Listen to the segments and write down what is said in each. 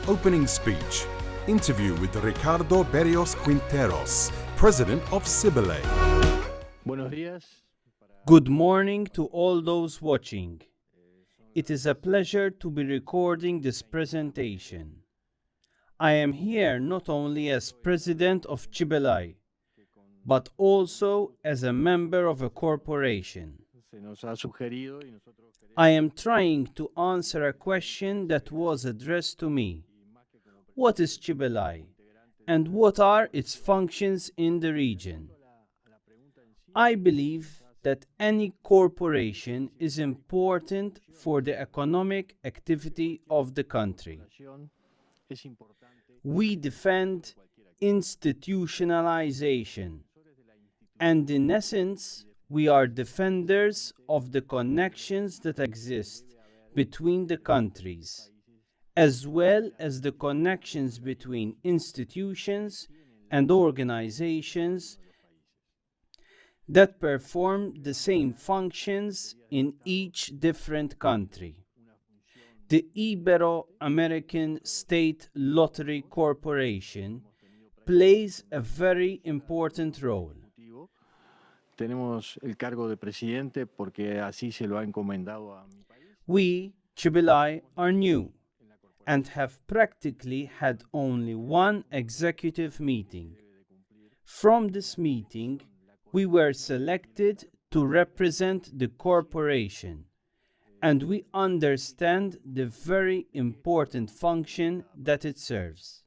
opening speech. Interview with Ricardo Berrios Quinteros, President of SiGMA. Buenos días. Good morning to all those watching. It is a pleasure to be recording this presentation. I am here not only as president of SiGMA, but also as a member of a corporation. I am trying to answer a question that was addressed to me. What is SiGMA and what are its functions in the region? I believe that any corporation is important for the economic activity of the country. We defend institutionalization, and in essence, we are defenders of the connections that exist between the countries, as well as the connections between institutions and organizations that perform the same functions in each different country. The Ibero-American State Lottery Corporation plays a very important role. Tenemos el cargo de presidente porque así se lo ha encomendado a mi país. We, SiGMA, are new and have practically had only one executive meeting. From this meeting, we were selected to represent the corporation, and we understand the very important function that it serves.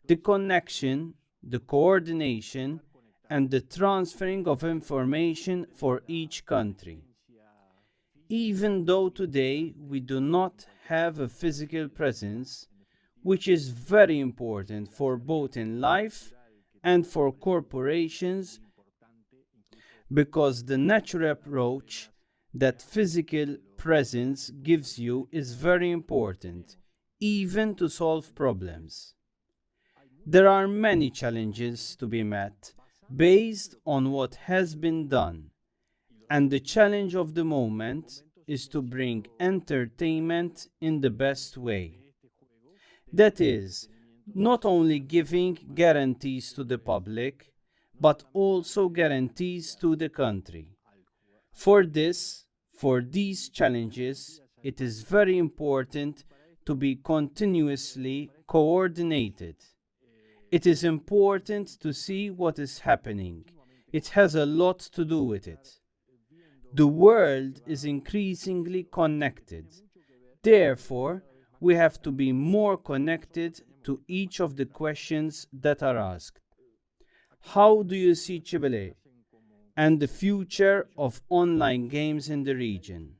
The connection, the coordination, and the transferring of information for each country. Even though today we do not have a physical presence, which is very important for both in life and for corporations, because the natural approach that physical presence gives you is very important, even to solve problems. There are many challenges to be met based on what has been done, and the challenge of the moment is to bring entertainment in the best way. That is, not only giving guarantees to the public, but also guarantees to the country. For these challenges, it is very important to be continuously coordinated. It is important to see what is happening. It has a lot to do with it. The world is increasingly connected. Therefore, we have to be more connected to each of the questions that are asked. How do you see SiGMA and the future of online games in the region?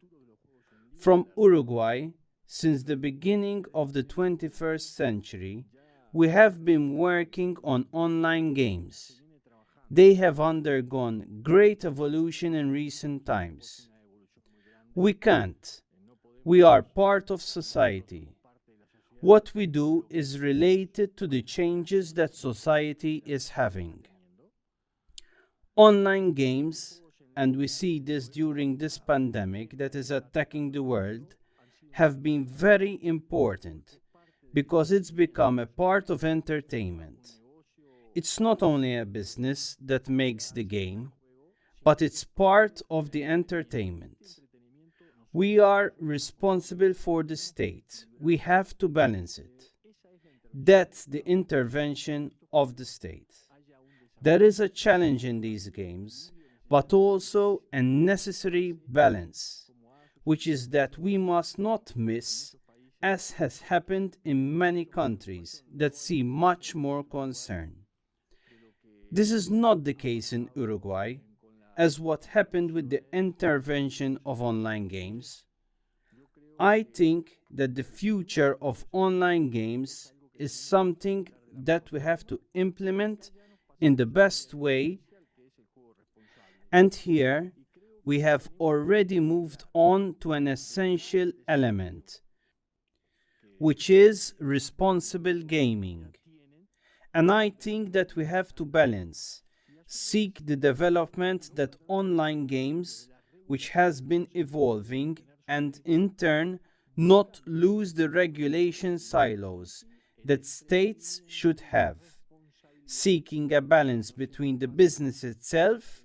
From Uruguay, since the beginning of the 21st century, we have been working on online games. They have undergone great evolution in recent times. We can't. We are part of society. What we do is related to the changes that society is having. Online games, and we see this during this pandemic that is attacking the world, have been very important because it's become a part of entertainment. It's not only a business that makes the game, but it's part of the entertainment. We are responsible for the state. We have to balance it. That's the intervention of the state. There is a challenge in these games, but also a necessary balance, which is that we must not miss, as has happened in many countries that see much more concern. This is not the case in Uruguay, as what happened with the intervention of online games. I think that the future of online games is something that we have to implement in the best way, and here we have already moved on to an essential element, which is responsible gaming. And I think that we have to balance, seek the development that online games, which has been evolving, and in turn not lose the regulation silos that states should have, seeking a balance between the business itself,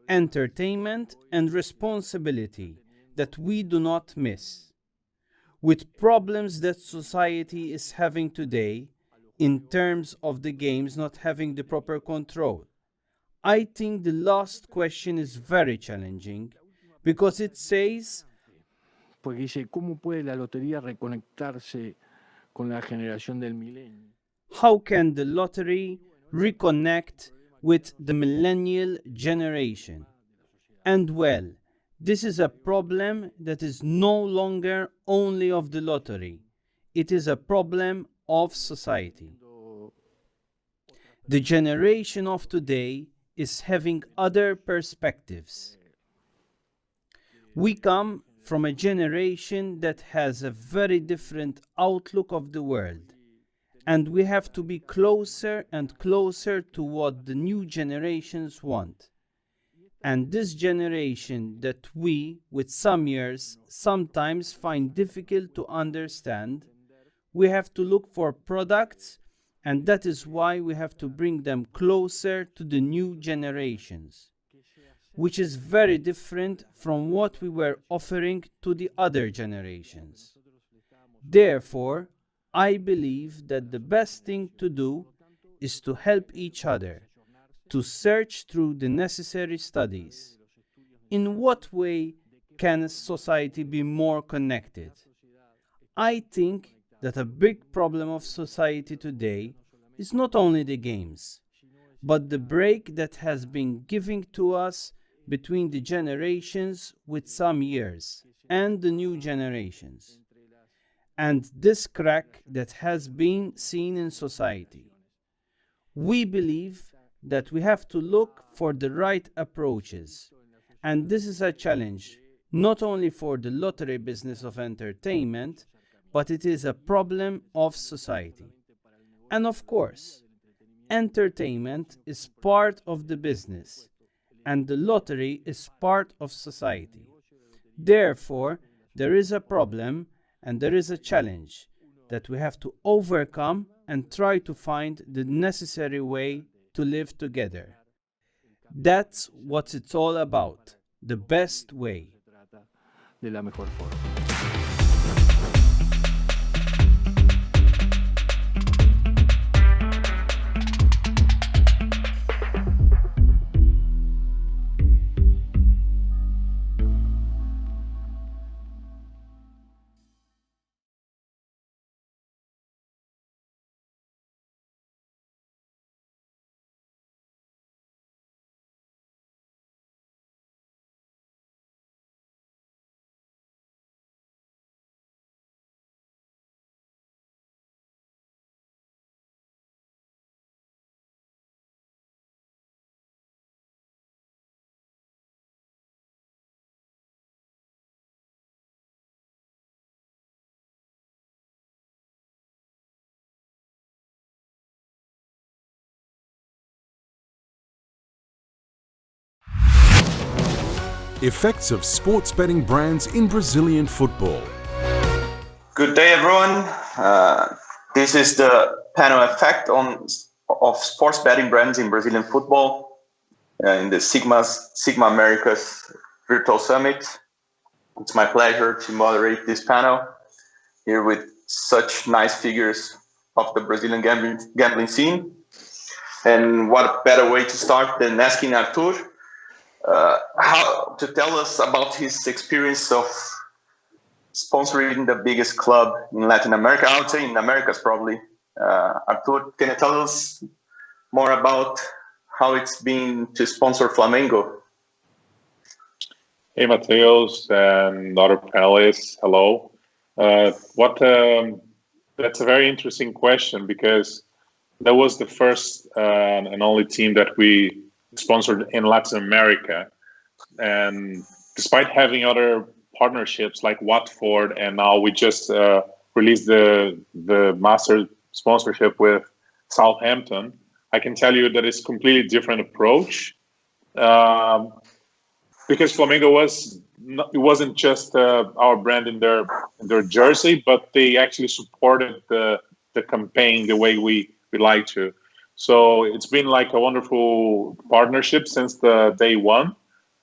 entertainment, and responsibility that we do not miss. With problems that society is having today, in terms of the games not having the proper control, I think the last question is very challenging because it says, Porque dice, ¿cómo puede la lotería reconectarse con la generación del milenio? how can the lottery reconnect with the millennial generation? And well, this is a problem that is no longer only of the lottery. It is a problem of society. The generation of today is having other perspectives. We come from a generation that has a very different outlook of the world, and we have to be closer and closer to what the new generations want. And this generation that we, with some years, sometimes find difficult to understand, we have to look for products, and that is why we have to bring them closer to the new generations, which is very different from what we were offering to the other generations. Therefore, I believe that the best thing to do is to help each other, to search through the necessary studies. In what way can a society be more connected? I think that a big problem of society today is not only the games, but the break that has been given to us between the generations with some years and the new generations, and this crack that has been seen in society. We believe that we have to look for the right approaches, and this is a challenge not only for the lottery business of entertainment, but it is a problem of society. And of course, entertainment is part of the business, and the lottery is part of society. Therefore, there is a problem and there is a challenge that we have to overcome and try to find the necessary way to live together. That's what it's all about, the best way. De la mejor forma. Effects of sports betting brands in Brazilian football. Good day, everyone. This is the panel effect of sports betting brands in Brazilian football in the SiGMA Americas Virtual Summit. It's my pleasure to moderate this panel here with such nice figures of the Brazilian gambling scene. And what better way to start than asking Artur how to tell us about his experience of sponsoring the biggest club in Latin America. I would say in Americas probably. Artur, can you tell us more about how it's been to sponsor Flamengo? Hey, Matheus and other panelists, hello. That's a very interesting question because that was the first and only team that we sponsored in Latin America. And despite having other partnerships like Watford, and now we just released the master sponsorship with Southampton, I can tell you that it's a completely different approach because Flamengo was it wasn't just our brand in their jersey, but they actually supported the campaign the way we like to. So it's been like a wonderful partnership since the day one.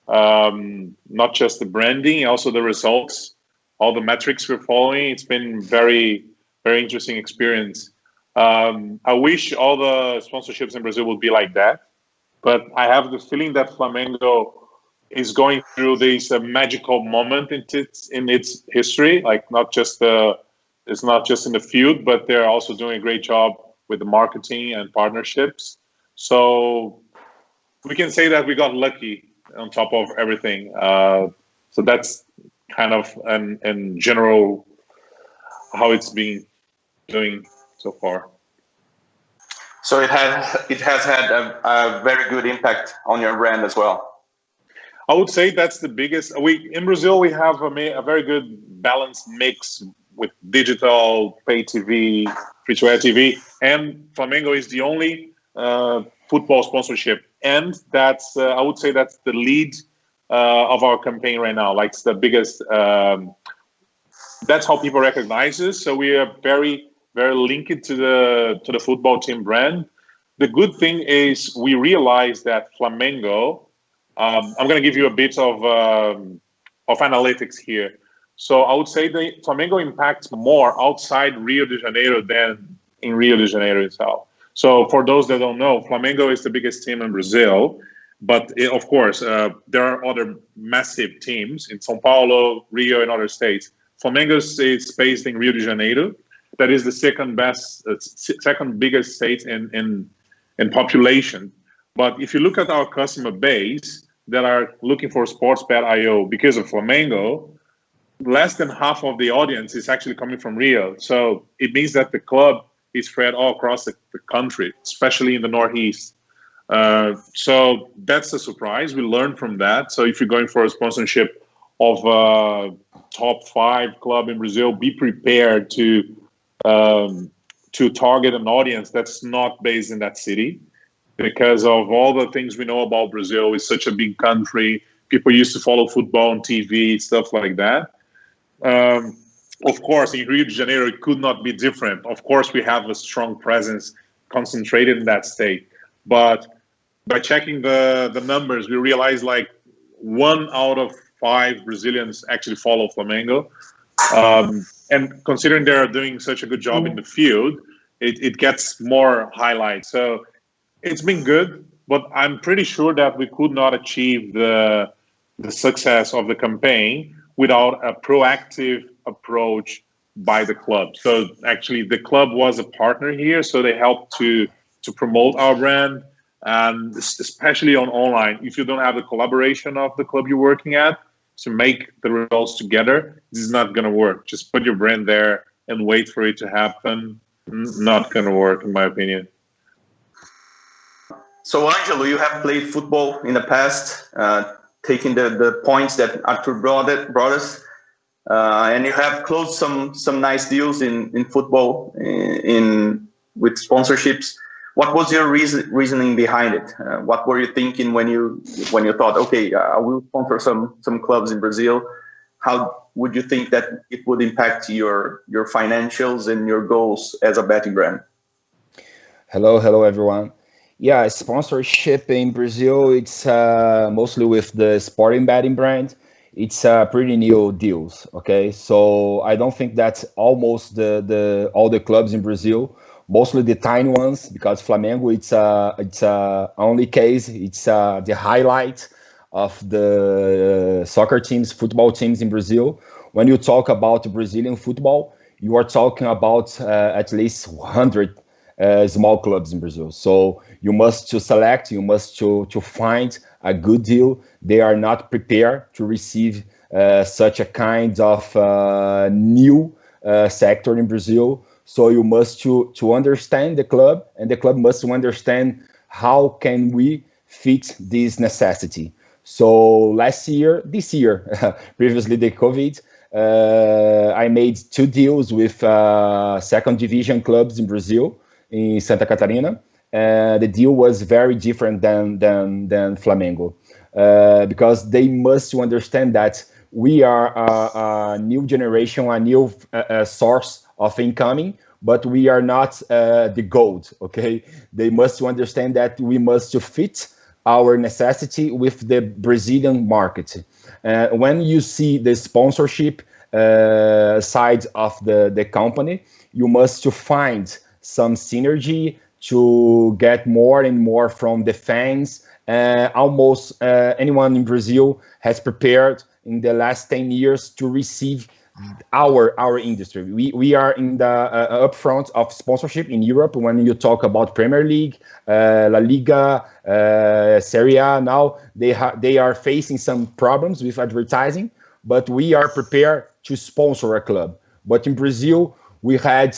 Not just the branding, also the results, all the metrics we're following. It's been very, very interesting experience. I wish all the sponsorships in Brazil would be like that, but I have the feeling that Flamengo is going through this magical moment in its history. Like it's not just in the field, but they're also doing a great job with the marketing and partnerships. So we can say that we got lucky on top of everything. So that's kind of in general how it's been doing so far. So it has had a very good impact on your brand as well. I would say that's the biggest. In Brazil, we have a very good balanced mix with digital, pay TV, free-to-air TV, and Flamengo is the only football sponsorship. And that's, I would say that's the lead of our campaign right now. Like it's the biggest, that's how people recognize us. So we are very, very linked to the football team brand. The good thing is we realize that Flamengo, I'm going to give you a bit of analytics here. So I would say that Flamengo impacts more outside Rio de Janeiro than in Rio de Janeiro itself. So for those that don't know, Flamengo is the biggest team in Brazil. But of course, there are other massive teams in São Paulo, Rio, and other states. Flamengo is based in Rio de Janeiro. That is the second biggest state in population. But if you look at our customer base that are looking for sportsbet.io because of Flamengo, less than half of the audience is actually coming from Rio. So it means that the club is spread all across the country, especially in the Northeast. So that's a surprise. We learned from that. So if you're going for a sponsorship of a top 5 club in Brazil, be prepared to target an audience that's not based in that city. Because of all the things we know about Brazil, it's such a big country. People used to follow football on TV, stuff like that. Of course, in Rio de Janeiro, it could not be different. Of course, we have a strong presence concentrated in that state. But by checking the numbers, we realize like 1 out of 5 Brazilians actually follow Flamengo. And considering they're doing such a good job in the field, it gets more highlights. So it's been good, but I'm pretty sure that we could not achieve the success of the campaign without a proactive approach by the club. So actually, the club was a partner here, so they helped to promote our brand, and especially on online. If you don't have the collaboration of the club you're working at to make the results together, this is not going to work. Just put your brand there and wait for it to happen. Not going to work, in my opinion. So, Angelo, you have played football in the past, taking the points that Arthur brought us, and you have closed some nice deals in football with sponsorships. What was your reasoning behind it? What were you thinking when you thought, okay, I will sponsor some clubs in Brazil? How would you think that it would impact your financials and your goals as a betting brand? Hello, everyone. Yeah, sponsorship in Brazil, it's mostly with the sporting betting brand. It's pretty new deals, okay? So I don't think that's almost all the clubs in Brazil, mostly the tiny ones, because Flamengo, it's only case, it's the highlight of the soccer teams, football teams in Brazil. When you talk about Brazilian football, you are talking about at least 100 small clubs in Brazil. So you must to select, you must to find a good deal. They are not prepared to receive such a kind of new sector in Brazil. So you must to understand the club, and the club must understand how can we fit this necessity. So this year, previously the COVID, I made 2 deals with second division clubs in Brazil, in Santa Catarina. The deal was very different than Flamengo, because they must understand that we are a new generation, a new source of incoming, but we are not the gold, okay? They must understand that we must fit our necessity with the Brazilian market. When you see the sponsorship side of the company, you must to find some synergy to get more and more from the fans. Almost anyone in Brazil has prepared in the last 10 years to receive our industry. We are in the upfront of sponsorship in Europe. When you talk about Premier League, La Liga, Serie A, now they are facing some problems with advertising, but we are prepared to sponsor a club. But in Brazil, we had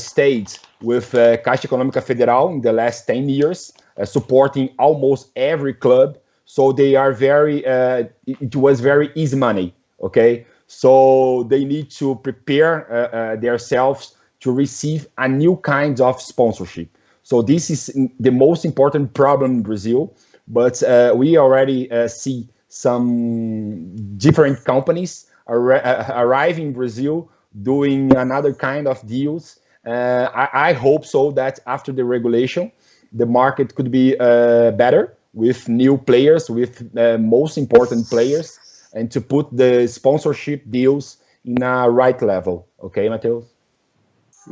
stayed with Caixa Econômica Federal in the last 10 years, supporting almost every club. So they are very, it was very easy money, okay? So they need to prepare themselves to receive a new kind of sponsorship. So this is the most important problem in Brazil, but we already see some different companies arrive in Brazil doing another kind of deals. I hope so that after the regulation, the market could be better with new players, with most important players, and to put the sponsorship deals in a right level. Okay, Matheus?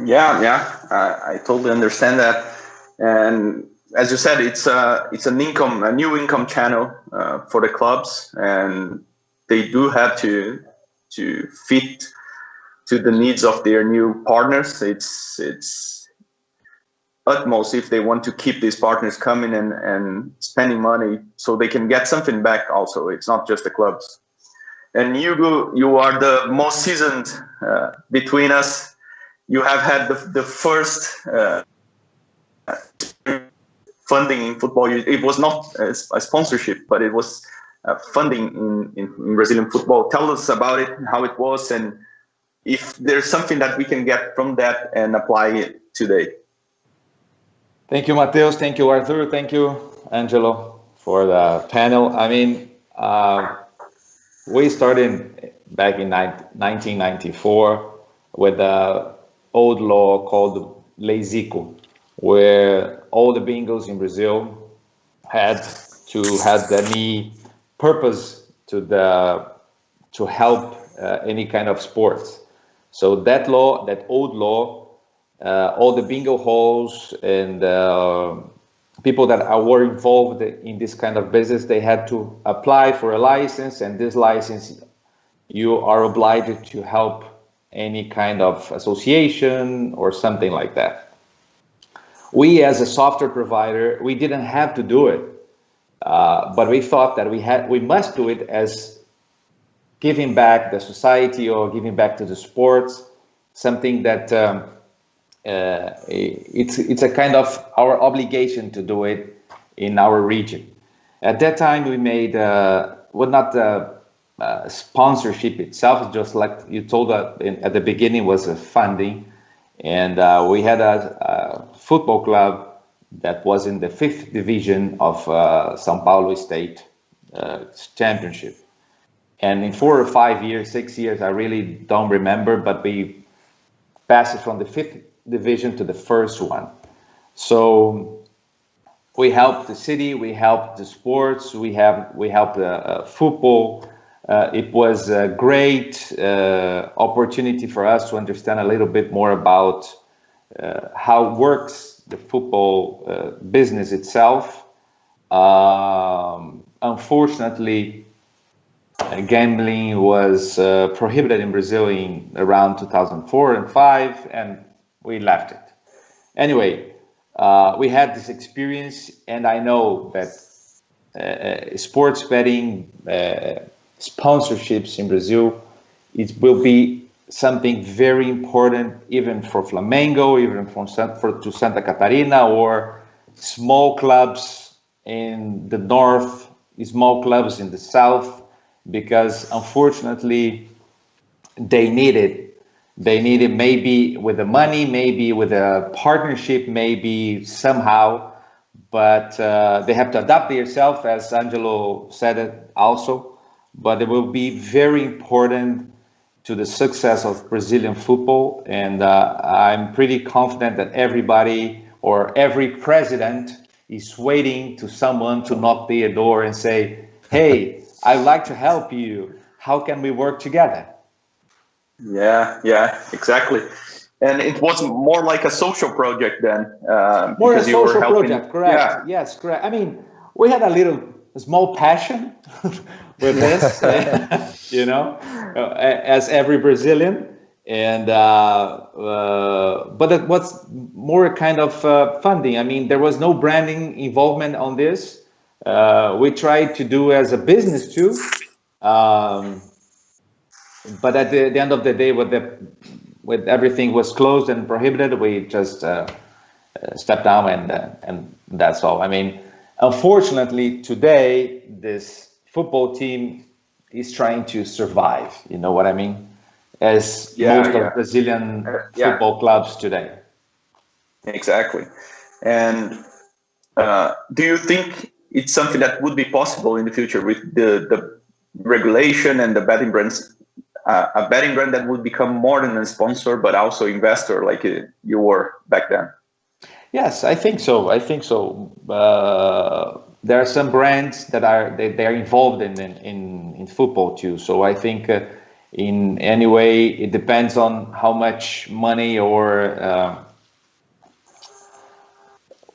Yeah, I totally understand that. And as you said, it's a new income channel for the clubs, and they do have to fit to the needs of their new partners. It's utmost if they want to keep these partners coming and spending money so they can get something back also. It's not just the clubs. And Hugo, you are the most seasoned between us. You have had the first funding in football. It was not a sponsorship, but it was funding in Brazilian football. Tell us about it, how it was, and if there's something that we can get from that and apply it today. Thank you, Matheus. Thank you, Arthur. Thank you, Angelo, for the panel. I mean, we started back in 1994 with an old law called Lei Zico, where all the bingos in Brazil had to have any purpose to help any kind of sports. So that law, that old law, all the bingo halls and people that were involved in this kind of business, they had to apply for a license, and this license, you are obliged to help any kind of association or something like that. We, as a software provider, we didn't have to do it, but we thought that we must do it as giving back the society or giving back to the sports, something that it's a kind of our obligation to do it in our region. At that time, we made not sponsorship itself, just like you told at the beginning, was a funding, and we had a football club that was in the 5th division of São Paulo State Championship. And in 4 or 5 years, 6 years, I really don't remember, but we passed it from the 5th division to the 1st one. So we helped the city, we helped the sports, we helped the football. It was a great opportunity for us to understand a little bit more about how works the football business itself. Unfortunately, gambling was prohibited in Brazil in around 2004 and 5, and we left it. Anyway, we had this experience, and I know that sports betting sponsorships in Brazil, it will be something very important, even for Flamengo, even to Santa Catarina, or small clubs in the north, small clubs in the south, because unfortunately they need it. They need it maybe with the money, maybe with a partnership, maybe somehow, but they have to adapt themselves, as Angelo said it also. but it will be very important to the success of Brazilian football. And I'm pretty confident that everybody or every president is waiting to someone to knock their door and say, hey, I'd like to help you. How can we work together? Yeah, exactly. And it was more like a social project then. More a social project, correct. Yeah. Yes, correct. I mean, we had a small passion with this, as every Brazilian. And but it was more kind of funding. I mean, there was no branding involvement on this. We tried to do as a business too. But at the end of the day, with everything was closed and prohibited, we just stepped down, and that's all. I mean, unfortunately, today this football team is trying to survive. You know what I mean? As most of Brazilian football clubs today. Exactly. And do you think it's something that would be possible in the future with the regulation and the betting brands? A betting brand that would become more than a sponsor, but also investor, like you were back then. Yes, I think so. There are some brands that are involved in football too. So I think in any way it depends on how much money or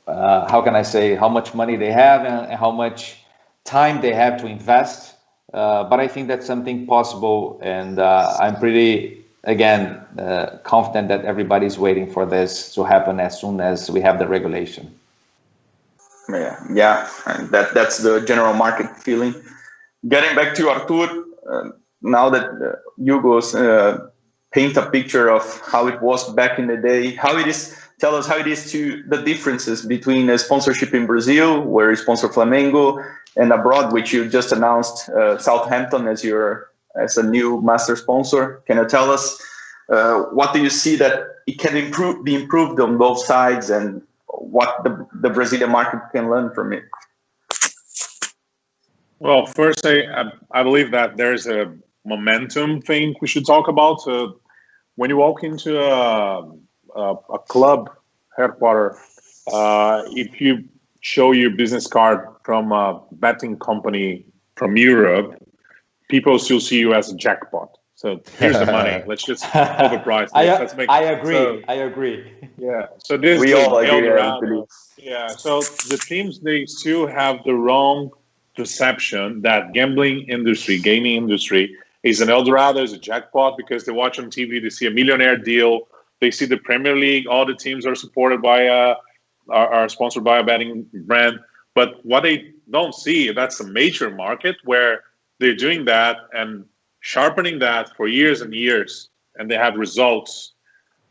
how can I say, how much money they have and how much time they have to invest. But I think that's something possible, and I'm pretty, again, confident that everybody's waiting for this to happen as soon as we have the regulation. Yeah, and that's the general market feeling. Getting back to Arthur, now that Hugo's paint a picture of how it was back in the day, how it is. Tell us how it is to the differences between a sponsorship in Brazil, where you sponsor Flamengo, and abroad, which you just announced Southampton as a new master sponsor. Can you tell us what do you see that it can be improved on both sides, and what the Brazilian market can learn from it? Well, first, I believe that there's a momentum thing we should talk about. When you walk into a club headquarters, if you show your business card from a betting company from Europe, people still see you as a jackpot. So here's the money. Let's just overprice it. I agree. Yeah. So this we all agree. Yeah. So the teams, they still have the wrong perception that gaming industry is an Eldorado, is a jackpot, because they watch on TV, they see a millionaire deal. They see the Premier League, all the teams are supported by are sponsored by a betting brand. But what they don't see, that's a major market where they're doing that and sharpening that for years and years, and they have results.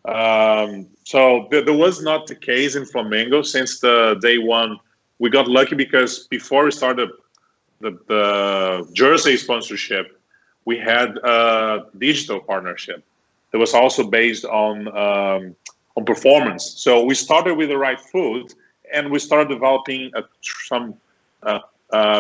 So there was not the case in Flamengo since the day one. We got lucky because before we started the jersey sponsorship, we had a digital partnership that was also based on performance. So we started with the right foot, and we started developing some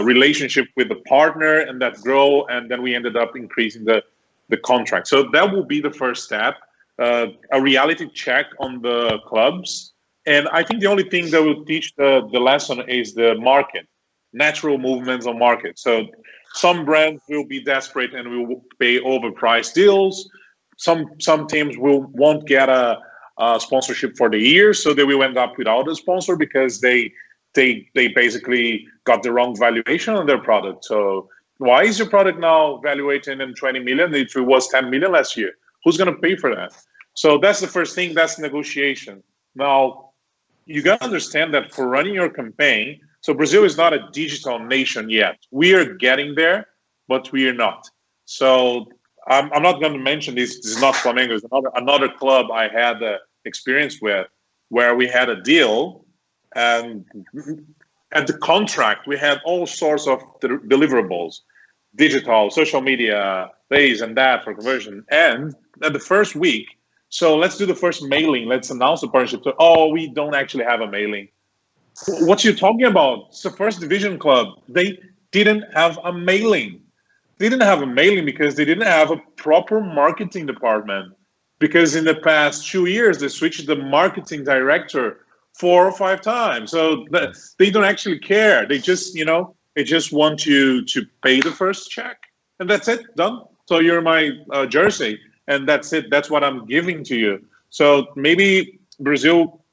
relationship with the partner, and that grow, and then we ended up increasing the contract. So that will be the first step, a reality check on the clubs. And I think the only thing that will teach the lesson is the market, natural movements on market. So some brands will be desperate and will pay overpriced deals. Some teams won't get a sponsorship for the year, so they will end up without a sponsor because they basically got the wrong valuation on their product. So why is your product now valuated in 20 million if it was 10 million last year? Who's going to pay for that? So that's the first thing. That's negotiation. Now, you got to understand that for running your campaign, so Brazil is not a digital nation yet. We are getting there, but we are not. So I'm not going to mention this. This is not Flamengo. It's another club I had experience with, where we had a deal, and at the contract we had all sorts of deliverables, digital, social media, this and that for conversion. And at the first week, so let's do the first mailing. Let's announce the partnership. So, we don't actually have a mailing. What you're talking about? It's the first division club. They didn't have a mailing. they didn't have a mailing because they didn't have a proper marketing department. Because in the past 2 years, they switched the marketing director 4 or 5 times. So they don't actually care. They just, they just want you to pay the first check, and that's it, done. So you're my jersey, and that's it. That's what I'm giving to you. So maybe Brazil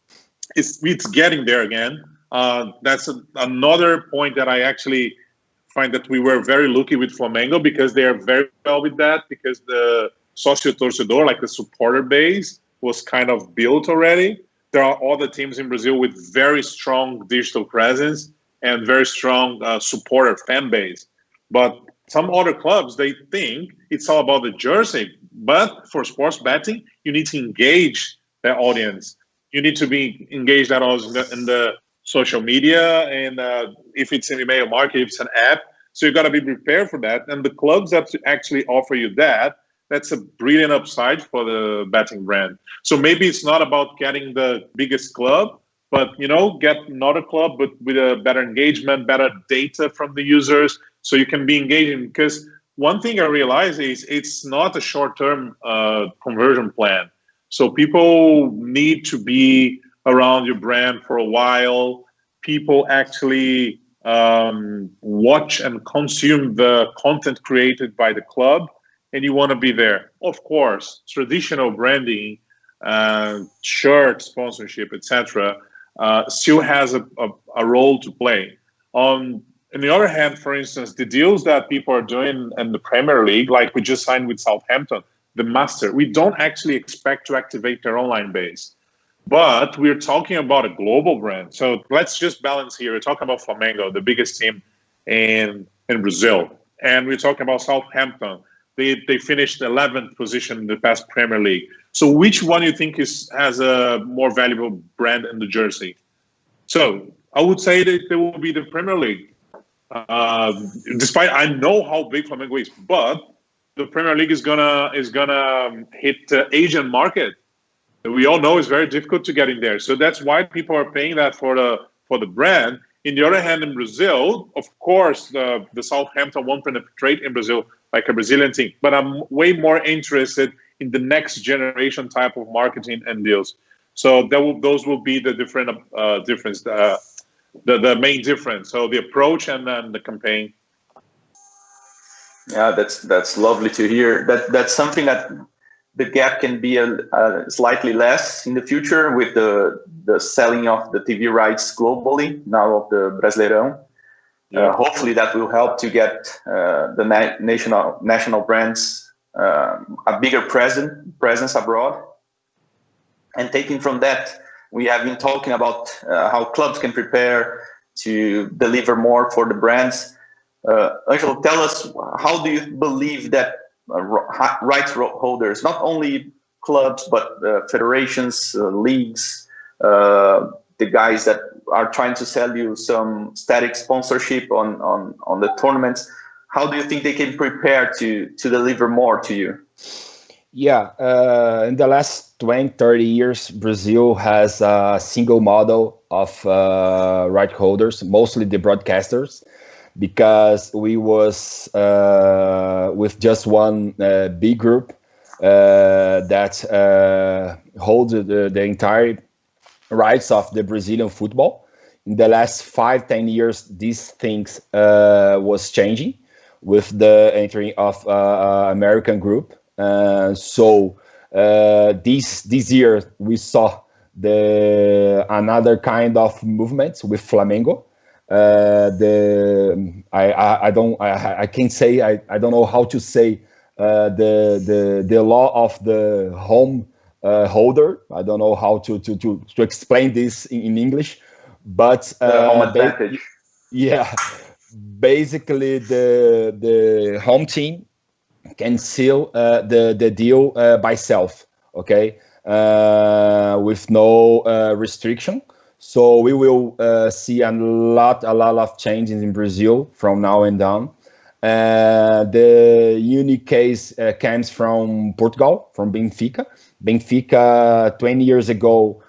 it's getting there again. That's another point that I actually find that we were very lucky with Flamengo, because they are very well with that, because the socio torcedor, like the supporter base, was kind of built already. There are other teams in Brazil with very strong digital presence and very strong supporter fan base. But some other clubs, they think it's all about the jersey. But for sports betting, you need to engage the audience. You need to be engaged in the social media, and if it's an email market, if it's an app. So you got to be prepared for that. And the clubs that actually offer you that, that's a brilliant upside for the betting brand. So maybe it's not about getting the biggest club, but get another club, but with a better engagement, better data from the users, so you can be engaging. Because one thing I realize is it's not a short-term conversion plan. So people need to be around your brand for a while. People actually watch and consume the content created by the club, and you want to be there. Of course, traditional branding, shirt sponsorship, etc., still has a role to play. On the other hand, for instance, the deals that people are doing in the Premier League, like we just signed with Southampton, the Master, we don't actually expect to activate their online base. But we're talking about a global brand. So let's just balance here. We're talking about Flamengo, the biggest team in Brazil. And we're talking about Southampton. They finished 11th position in the past Premier League. So which one you think has a more valuable brand in the jersey? So I would say that it will be the Premier League. Despite I know how big Flamengo is, but the Premier League is gonna hit the Asian market. We all know it's very difficult to get in there. So that's why people are paying that for the brand. In the other hand, in Brazil, of course, the Southampton won't penetrate in Brazil like a Brazilian team. But I'm way more interested in the next generation type of marketing and deals. So those will be the different difference, the main difference. So the approach and then the campaign. Yeah, that's lovely to hear. That's something that the gap can be slightly less in the future with the selling of the TV rights globally now of the Brasileirão. Yeah. Hopefully that will help to get the national brands a bigger presence abroad. And taking from that, we have been talking about how clubs can prepare to deliver more for the brands. Angelo, tell us, how do you believe that rights holders, not only clubs, but federations, leagues, the guys that are trying to sell you some static sponsorship on the tournaments, how do you think they can prepare to deliver more to you? Yeah, in the last 20, 30 years, Brazil has a single model of right holders, mostly the broadcasters, because we was with just one big group that holds the entire rights of the Brazilian football. In the last 5-10 years, these things was changing with the entry of American group. So this year we saw another kind of movements with Flamengo. I can't say, I don't know how to say the law of the home holder. I don't know how to explain this in English, but home advantage. Yeah, basically the home team can seal the deal by self, okay, with no restriction. So we will see a lot of changes in Brazil from now and on. The unique case comes from Portugal, from Benfica. Benfica 20 years ago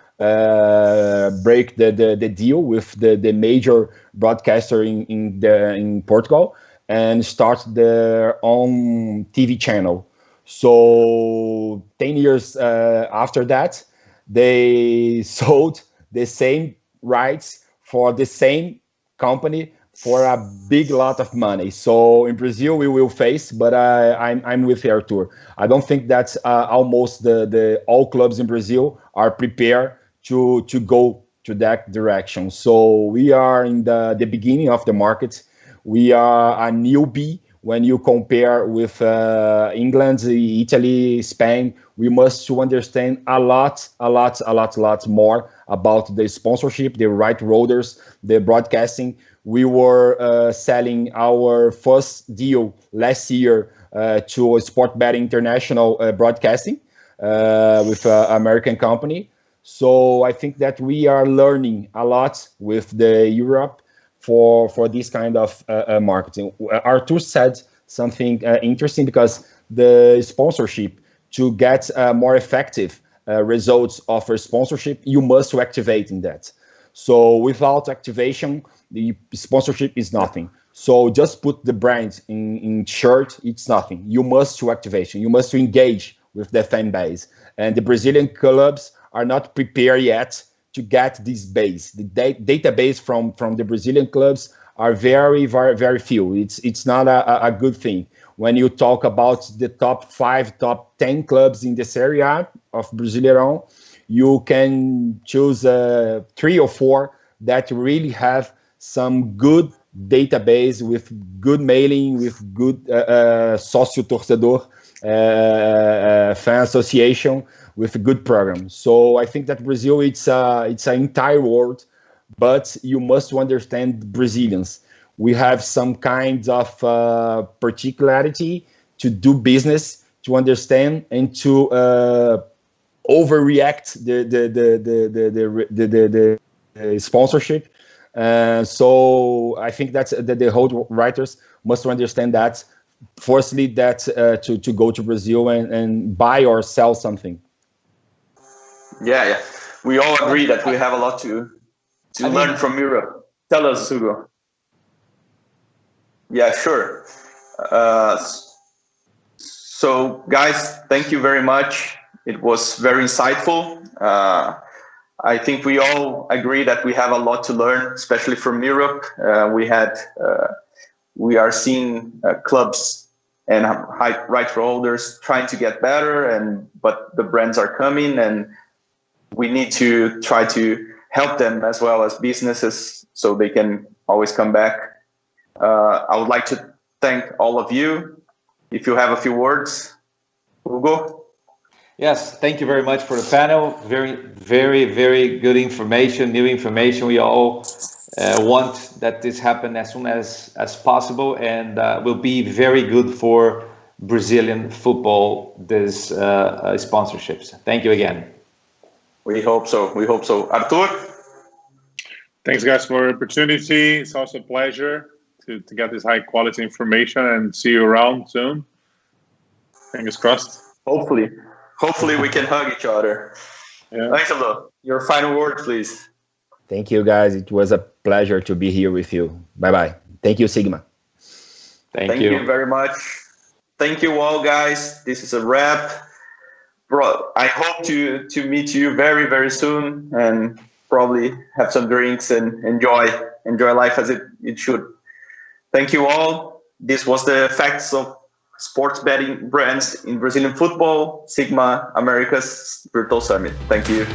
break the deal with the major broadcaster in Portugal, and start their own TV channel. So 10 years after that, they sold the same rights for the same company for a big lot of money. So in Brazil, we will face, but I'm with Arthur. I don't think that almost the all clubs in Brazil are prepared to go to that direction. So we are in the beginning of the market. We are a newbie when you compare with England, Italy, Spain. We must to understand a lot more about the sponsorship, the right holders, the broadcasting. We were selling our first deal last year to Sport Betting International Broadcasting with an American company. So I think that we are learning a lot with the Europe for this kind of marketing. Arthur said something interesting, because the sponsorship, to get more effective results of a sponsorship, you must activate in that. So without activation, the sponsorship is nothing. So just put the brand in shirt, it's nothing. You must to activation. You must to engage with the fan base. And the Brazilian clubs are not prepared yet to get this base. The database from the Brazilian clubs are very few. It's not a good thing. When you talk about the top 5, top 10 clubs in the Serie A of Brasileirão, you can choose 3 or 4 that really have some good database, with good mailing, with good sócio-torcedor fan association, with a good program. So I think that Brazil, it's an entire world, but you must understand Brazilians. We have some kind of particularity to do business, to understand, and to overreact the sponsorship. So I think that the whole writers must understand that, firstly, that to go to Brazil and buy or sell something. Yeah. We all agree that we have a lot to learn from Europe. Tell us, Hugo. Yeah, sure. So, guys, thank you very much. It was very insightful. I think we all agree that we have a lot to learn, especially from Europe. We are seeing clubs and right holders trying to get better, but the brands are coming, and we need to try to help them as well as businesses so they can always come back. I would like to thank all of you. If you have a few words, Hugo. Yes, thank you very much for the panel. Very good information, new information. We all want that this happen as soon as possible, and will be very good for Brazilian football, this sponsorships. Thank you again. We hope so. Arthur? Thanks, guys, for the opportunity. It's also a pleasure to get this high quality information, and see you around soon. Fingers crossed. Hopefully we can hug each other. Yeah. Angelo, your final word, please. Thank you, guys. It was a pleasure to be here with you. Bye-bye. Thank you, SiGMA. Thank you very much. Thank you all, guys. This is a wrap. Bro, I hope to meet you very soon, and probably have some drinks and enjoy life as it should. Thank you all. This was the Facts of Sports Betting Brands in Brazilian Football, SiGMA America's Virtual Summit. Thank you.